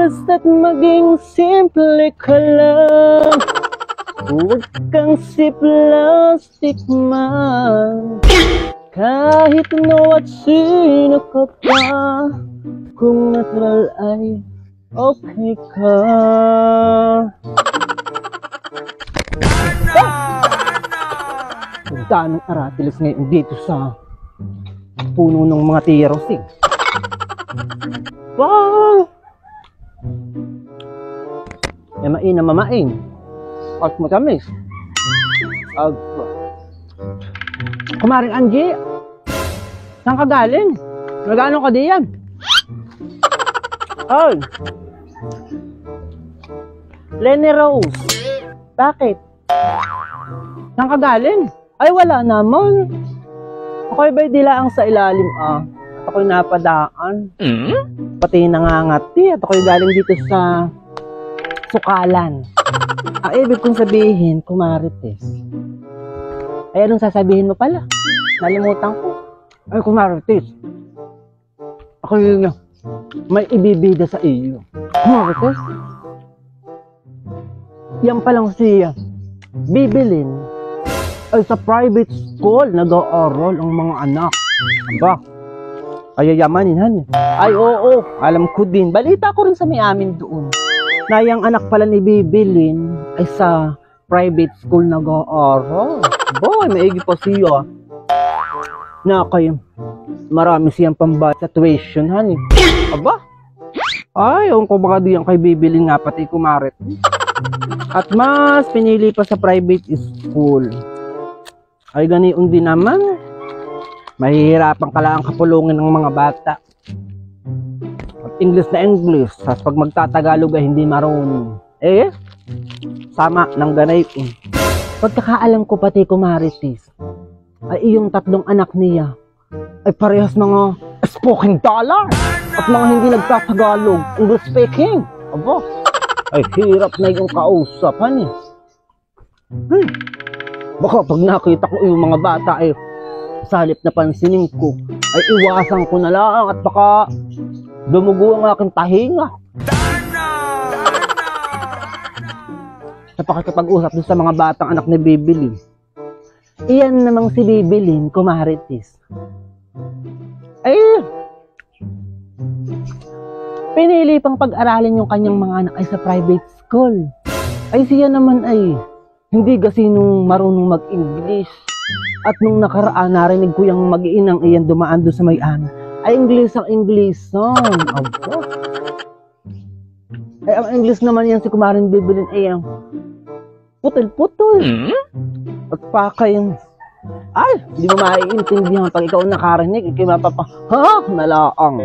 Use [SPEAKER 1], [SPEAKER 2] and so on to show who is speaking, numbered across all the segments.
[SPEAKER 1] Basta't maging simple ka lang, huwag kang si plastic man. Kahit ano at sino ka pa, kung natural ay okay ka. Punta ng Aratiles ngayon dito sa puno ng mga tiros eh. Wow! Yamain na mamain at matamis. Kumaring Angie, saan ka galing? Nagano ka diyan? Ay, Lenny Rose, bakit? Saan ka galing? Ay, wala naman. Ako'y ba'y dilaang sa ilalim at ako'y napadaan. Pati nangangati at ako'y galing dito sa sukalan. Ang ibig kong sabihin, kumarites. Ay, anong sasabihin mo pala? Nalimutan ko. Ay, kumarites. Ako'y may ibibida sa iyo. Kumarites? Yan palang siya. Bibilin ay sa private school nag-aaral ang mga anak. Aba, ayayamanin han. Ay, oo, alam ko din. Balita ko rin sa may amin doon na yung anak pala ni Bibilin ay sa private school nag-aaral. Boy, maigi pa siya. Na kayo, marami siyang pambayad sa tuition, honey. Aba? Ay, ewan ko baka diyan kay Bibilin nga pati kumarit. At mas pinili pa sa private school. Ay, ganiun din naman. Mahihirapan ka lang kapulungin ng mga bata. At English na English. Tapos pag magtatagalog ay hindi marunong. Eh, sama ng ganay ko. Pagkakaalam ko pati kumaritis, ay iyong tatlong anak niya ay parehas mga spoken dollar at mga hindi nagtatagalog, English speaking. Aba, ay hirap na yung kausap, honey. Baka pag nakita ko yung mga bata ay sa halip na pansinin ko, ay iwasan ko na lang at baka dumugo ang aking tahinga. Sa pakikipag-usap doon sa mga batang anak ni Bibilin. Iyan namang si Bibilin, kumaritis. Ay, pinili pang pag-aralin yung kanyang mga anak ay sa private school. Ay siya naman ay hindi kasi nung marunong mag-English. At nung nakaraan, narinig ko yung mag-iinang iyan dumaan doon sa may amin. Ay, English ang English son. Aba. Ay, ang English naman yan si Kumaring Bibilin ay ang putol-putol. At pa kayong, ay, hindi mo maiintindihan pag ikaw nakarinig, ikaw mapapa, ha? Nalaang.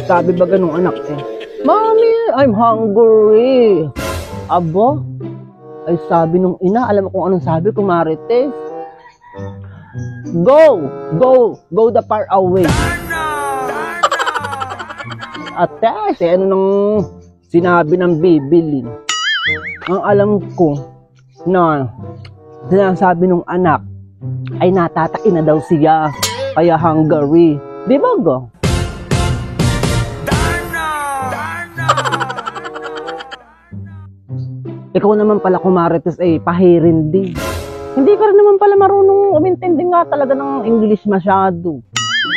[SPEAKER 1] Sabi ba ganung anak eh? Mommy, I'm hungry. Aba, ay sabi nung ina, alam mo kung anong sabi, kumarites. Go the far away. At ano nang sinabi ng Bibilin? Ang alam ko na sinasabi nung anak ay natatain na daw siya, kaya hungry. Di ba go? Ikaw naman pala kumarites ay pahirin din. Hindi ka rin naman pala marunong umintindi nga talaga ng English masyado.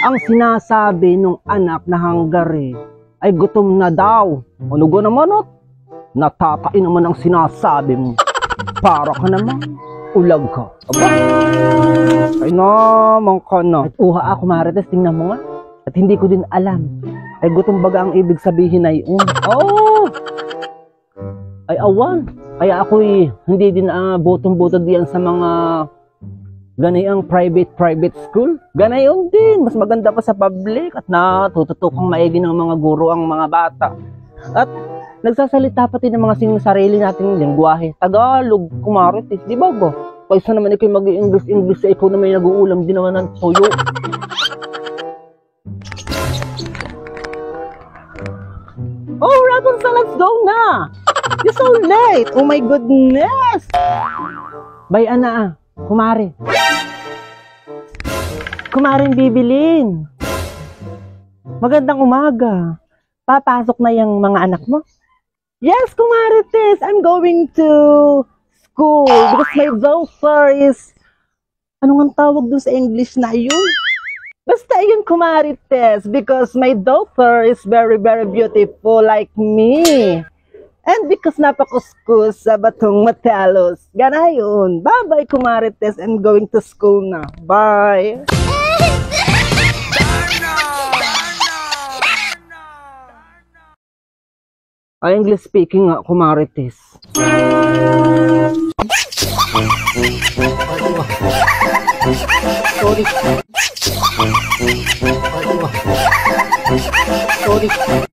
[SPEAKER 1] Ang sinasabi nung anak na hungry ay gutom na daw. Ano go naman at? Natatain naman ang sinasabi mo. Para ka naman. Ulag ka. Aba? Ay naman ka na. At uha ako marites, tingnan mo nga. At hindi ko din alam. Ay gutom baga ang ibig sabihin ay oh! Ay awan. Kaya ako'y hindi din butong-butong diyan sa mga ganayang private school. Ganayon din. Mas maganda pa sa public at natututukang maigi ng mga guro ang mga bata. At nagsasalita pati ng mga sarili nating lengguwahe. Tagalog, kumarites, di ba go? Kaysa naman ikaw mag-English sa ikaw na may nag-uulam din naman ng toyo. Oh, Rapunzel, let's go na! You're so late! Oh my goodness! Bay, ana, kumari. Kumaring Bibilin. Magandang umaga. Papasok na yung mga anak mo? Yes, Kumarites, I'm going to school because my daughter is... Ano nga tawag dun sa English na yun? Basta yun, Kumarites, because my daughter is very, very beautiful like me. And because napakuskus sa batong Matelos. Ganayon. Bye-bye, Kumarites. I'm going to school na. Bye. English speaking nga, Kumarites. Sorry. Sorry.